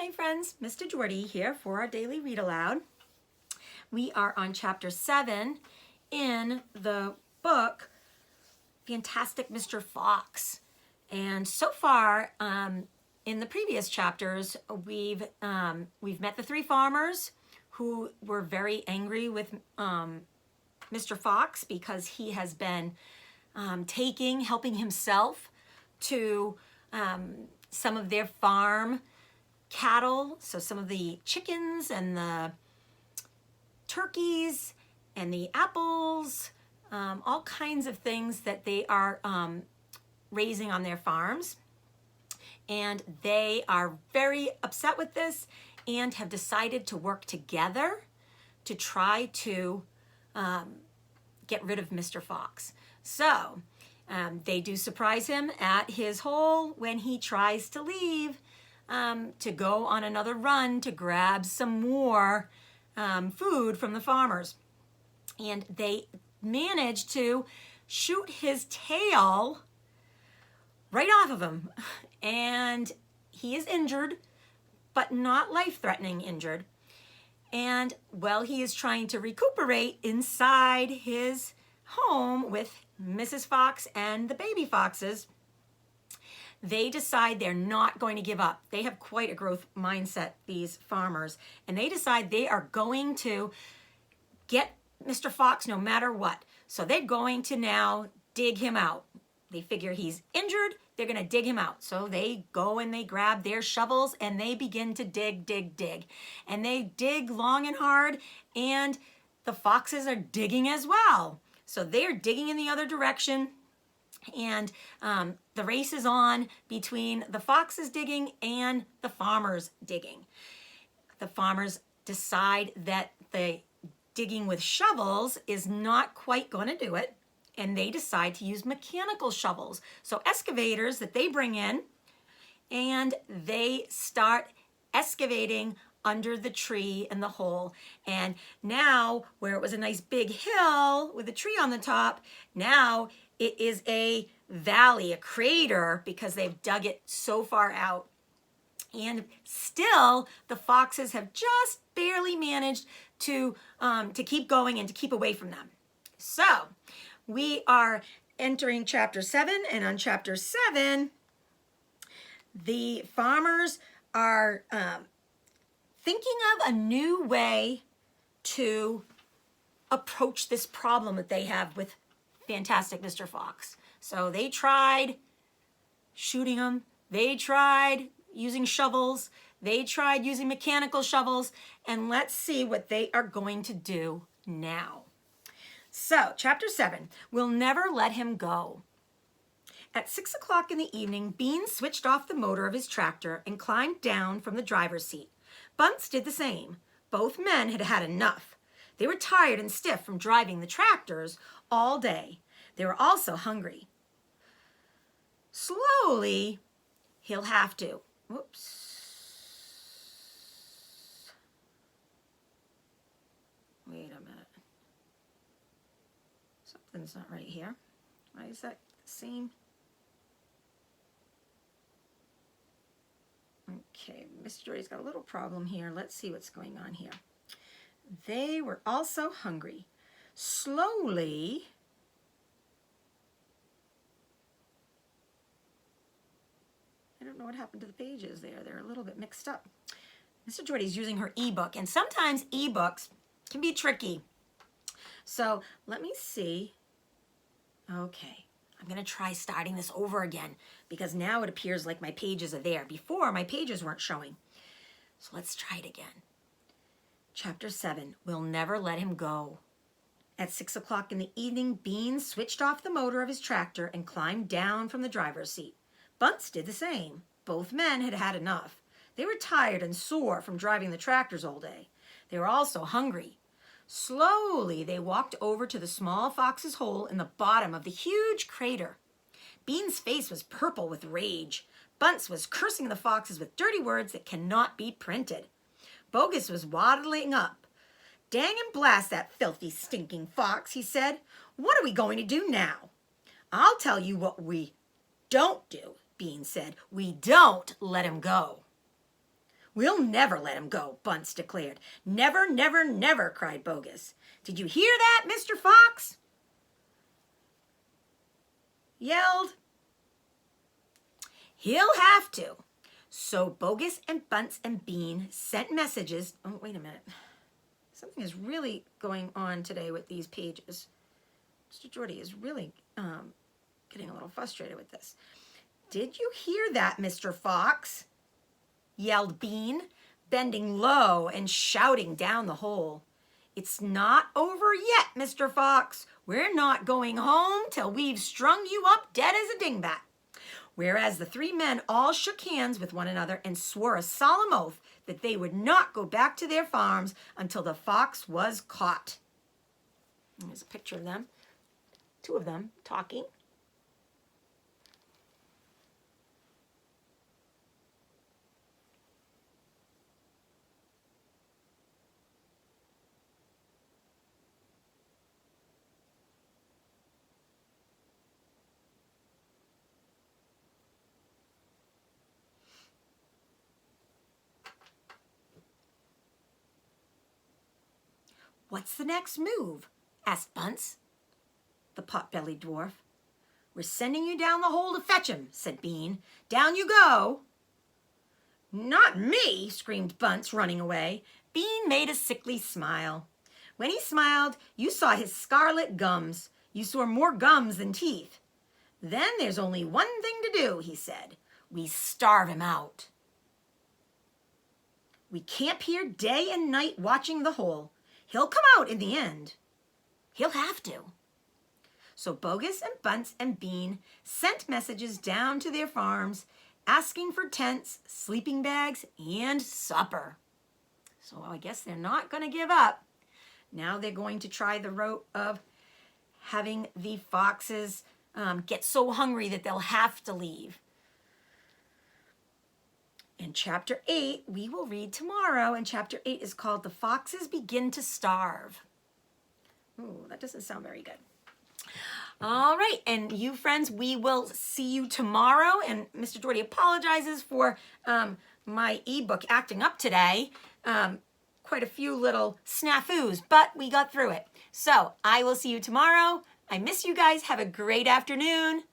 Hi friends, Miss DeJordy here for our daily read aloud. We are on chapter 7 in the book Fantastic Mr. Fox. And so far in the previous chapters, we've met the three farmers who were very angry with Mr. Fox because he has been helping himself to some of their farm cattle, so some of the chickens and the turkeys and the apples, all kinds of things that they are raising on their farms. And they are very upset with this and have decided to work together to try to get rid of Mr. Fox. So they do surprise him at his hole when he tries to leave to go on another run to grab some more food from the farmers. And they manage to shoot his tail right off of him. And he is injured, but not life-threatening injured. And while he is trying to recuperate inside his home with Mrs. Fox and the baby foxes, they decide they're not going to give up. They have quite a growth mindset, these farmers, and they decide they are going to get Mr. Fox no matter what. So they're going to now dig him out. They figure he's injured, they're going to dig him out. So they go and they grab their shovels and they begin to dig. And they dig long and hard, and the foxes are digging as well. So they're digging in the other direction. And the race is on between the foxes digging and the farmers digging. The farmers decide that the digging with shovels is not quite going to do it, and they decide to use mechanical shovels. So excavators that they bring in, and they start excavating under the tree and the hole. And now, where it was a nice big hill with a tree on the top, now it is a valley, a crater, because they've dug it so far out. And still, the foxes have just barely managed to keep going and to keep away from them. So, we are entering chapter 7, and on chapter 7, the farmers are thinking of a new way to approach this problem that they have with Fantastic Mr. Fox. So they tried shooting him, they tried using shovels, they tried using mechanical shovels, and let's see what they are going to do now. So, chapter 7, we'll never let him go. At 6 o'clock in the evening, Beans switched off the motor of his tractor and climbed down from the driver's seat. Bunce did the same. Both men had had enough. They were tired and stiff from driving the tractors all day. They were also hungry. Slowly, he'll have to. Whoops. Wait a minute. Something's not right here. Why is that the same? Okay, Mr. Jody's got a little problem here. Let's see what's going on here. They were also hungry. Slowly, I don't know what happened to the pages there. They're a little bit mixed up. Mr. Jody's using her ebook, and sometimes ebooks can be tricky. So let me see. Okay, I'm going to try starting this over again because now it appears like my pages are there. Before, my pages weren't showing. So let's try it again. Chapter 7, we'll never let him go. At 6 o'clock in the evening, Beans switched off the motor of his tractor and climbed down from the driver's seat. Bunce did the same. Both men had had enough. They were tired and sore from driving the tractors all day. They were also hungry. Slowly, they walked over to the small fox's hole in the bottom of the huge crater. Bean's face was purple with rage. Bunce was cursing the foxes with dirty words that cannot be printed. Bogus was waddling up. Dang and blast that filthy, stinking fox, he said. What are we going to do now? I'll tell you what we don't do, Bean said. We don't let him go. We'll never let him go, Bunce declared. Never, never, never, cried Bogus. Did you hear that, Mr. Fox? Yelled. He'll have to. So Bogus and Bunce and Bean sent messages. Oh, wait a minute. Something is really going on today with these pages. Mr. Jordy is really getting a little frustrated with this. Did you hear that, Mr. Fox? Yelled Bean, bending low and shouting down the hole. It's not over yet, Mr. Fox. We're not going home till we've strung you up dead as a dingbat. Whereas the three men all shook hands with one another and swore a solemn oath that they would not go back to their farms until the fox was caught. And there's a picture of them, two of them talking. What's the next move? Asked Bunce, the pot-bellied dwarf. We're sending you down the hole to fetch him, said Bean. Down you go. Not me, screamed Bunce, running away. Bean made a sickly smile. When he smiled, you saw his scarlet gums. You saw more gums than teeth. Then there's only one thing to do, he said. We starve him out. We camp here day and night watching the hole. He'll come out in the end. He'll have to. So Bogus and Bunce and Bean sent messages down to their farms asking for tents, sleeping bags, and supper. So I guess they're not going to give up. Now they're going to try the route of having the foxes get so hungry that they'll have to leave. In Chapter 8, we will read tomorrow, and Chapter 8 is called The Foxes Begin to Starve. Ooh, that doesn't sound very good. All right, and you friends, we will see you tomorrow, and Mr. Jordy apologizes for my ebook acting up today. Quite a few little snafus, but we got through it. So I will see you tomorrow. I miss you guys. Have a great afternoon.